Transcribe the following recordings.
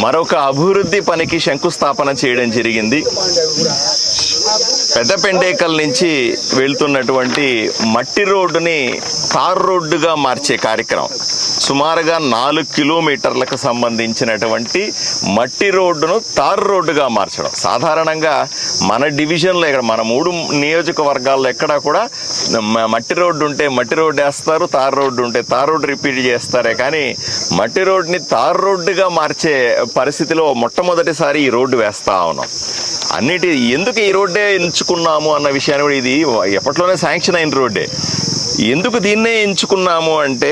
మరొక అభివృద్ధి పనికి శంకుస్థాపన చేయడం జరిగింది. పెద్దపెండేకల్ నుంచి వెళ్తున్నటువంటి మట్టి రోడ్డుని తార్ రోడ్డుగా మార్చే కార్యక్రమం. సుమారుగా 4 కిలోమీటర్లకు సంబంధించినటువంటి మట్టి రోడ్డును తార్ రోడ్డుగా మార్చడం. సాధారణంగా మన డివిజన్లో ఇక్కడ మన 3 నియోజకవర్గాల్లో ఎక్కడా కూడా మట్టి రోడ్డు ఉంటే మట్టి రోడ్డు వేస్తారు, తార్ రోడ్డు ఉంటే తార్ రోడ్డు రిపీట్ చేస్తారే కానీ మట్టి రోడ్డుని తార్ రోడ్డుగా మార్చే పరిస్థితిలో మొట్టమొదటిసారి ఈ రోడ్డు వేస్తా ఉన్నాం. ఎందుకు ఈ రోడ్డే ఎంచుకున్నాము అన్న విషయాన్ని కూడా, ఇది ఎప్పట్లోనే శాంక్షన్ అయిన రోడ్డే. ఎందుకు దీన్నే ఎంచుకున్నాము అంటే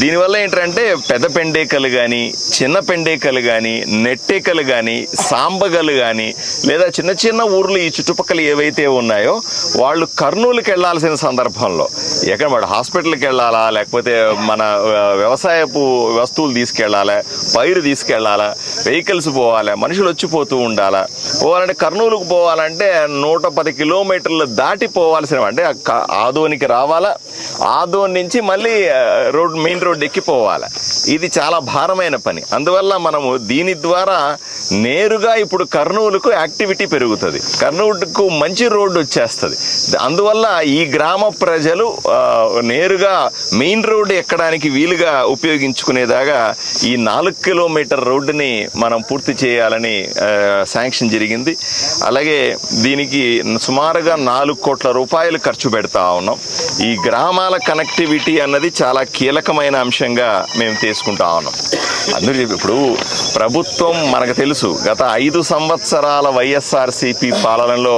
దీనివల్ల ఏంటంటే పెద్ద పెండేకలు కానీ, చిన్న పెండేకలు కానీ, నెట్టేకలు కానీ, సాంబగలు కానీ, లేదా చిన్న చిన్న ఊర్లు ఈ చుట్టుపక్కల ఏవైతే ఉన్నాయో వాళ్ళు కర్నూలుకి వెళ్లాల్సిన సందర్భంలో ఎక్కడ వాడు హాస్పిటల్కి వెళ్ళాలా, లేకపోతే మన వ్యవసాయపు వస్తువులు తీసుకెళ్లాలా, పైరు తీసుకెళ్లాలా, వెహికల్స్ పోవాలా, మనుషులు వచ్చిపోతూ ఉండాలా. పోవాలంటే కర్నూలుకు పోవాలంటే 110 కిలోమీటర్లు దాటి పోవాల్సిన, అంటే ఆదోనికి రావాలా, ఆదోన్ నుంచి మళ్ళీ మెయిన్ రోడ్ ఎక్కిపోవాలి. ఇది చాలా భారమైన పని. అందువల్ల మనము దీని ద్వారా నేరుగా ఇప్పుడు కర్నూలుకు యాక్టివిటీ పెరుగుతుంది, కర్నూలుకు మంచి రోడ్డు వచ్చేస్తుంది. అందువల్ల ఈ గ్రామ ప్రజలు నేరుగా మెయిన్ రోడ్డు ఎక్కడానికి వీలుగా ఉపయోగించుకునేదాగా ఈ 4 కిలోమీటర్ రోడ్డుని మనం పూర్తి చేయాలని శాంక్షన్ జరిగింది. అలాగే దీనికి సుమారుగా 4 కోట్ల రూపాయలు ఖర్చు పెడతా ఉన్నాం. ఈ గ్రామాల కనెక్టివిటీ అన్నది చాలా కీలకమైన అంశంగా మేము తీసుకుంటా ఉన్నాం. అందరూ ఇప్పుడు ప్రభుత్వం మనకు తెలుసు, గత 5 సంవత్సరాల వైఎస్ఆర్సీపీ పాలనలో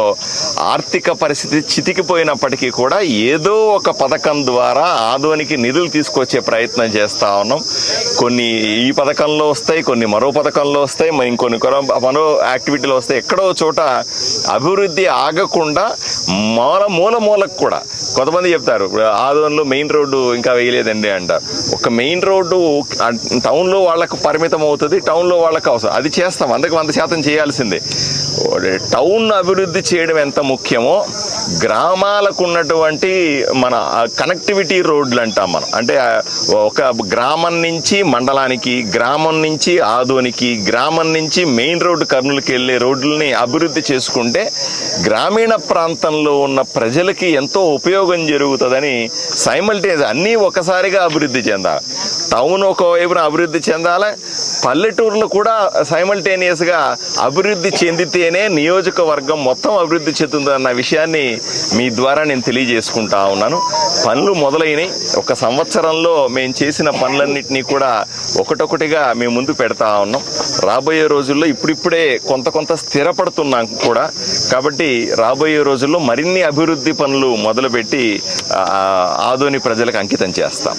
ఆర్థిక పరిస్థితి చితికిపోయినప్పటికీ కూడా ఏదో ఒక పథకం ద్వారా ఆదోనికి నిధులు తీసుకొచ్చే ప్రయత్నం చేస్తా ఉన్నాం. కొన్ని ఈ పథకంలో వస్తాయి, కొన్ని మరో పథకంలో వస్తాయి, ఇంకొన్ని మరో యాక్టివిటీలో వస్తాయి. ఎక్కడో చోట అభివృద్ధి ఆగకుండా మూలకు కూడా కొంతమంది చెప్తారు ఆదోన్లో మెయిన్ రోడ్డు ఇంకా వేయలేదండి అంటారు. ఒక మెయిన్ రోడ్డు టౌన్లో వాళ్ళకు పరిమితం అవుతుంది, టౌన్లో వాళ్ళకు అవసరం, అది చేస్తాం, 100% చేయాల్సిందే. టౌన్ అభివృద్ధి చేయడం ఎంత ముఖ్యమో గ్రామాలకు ఉన్నటువంటి మన కనెక్టివిటీ రోడ్లు అంటాం మనం. అంటే ఒక గ్రామం నుంచి మండలానికి, గ్రామం నుంచి ఆదోనికి, గ్రామం నుంచి మెయిన్ రోడ్డు కర్నూలుకి వెళ్ళే రోడ్లని అభివృద్ధి చేసుకుంటే గ్రామీణ ప్రాంతంలో ఉన్న ప్రజలకి ఎంతో ఉపయోగం జరుగుతుందని సైమల్టేనియస్ అన్నీ ఒకసారిగా అభివృద్ధి చెందాలి. టౌన్ ఒకవైపున అభివృద్ధి చెందాలి, పల్లెటూర్లు కూడా సైమల్టేనియస్గా అభివృద్ధి చెందితేనే నియోజకవర్గం మొత్తం అభివృద్ధి చెందుతుందన్న విషయాన్ని మీ ద్వారా నేను తెలియజేసుకుంటా ఉన్నాను. పనులు మొదలైనవి. 1 సంవత్సరంలో మేము చేసిన పనులన్నింటినీ కూడా ఒకటొకటిగా మేము ముందు పెడతా ఉన్నాం. రాబోయే రోజుల్లో ఇప్పుడిప్పుడే కొంత స్థిరపడుతున్నాం కూడా. కాబట్టి రాబోయే రోజుల్లో మరిన్ని అభివృద్ధి పనులు మొదలుపెట్టి ఆదోని ప్రజలకు అంకితం చేస్తాం.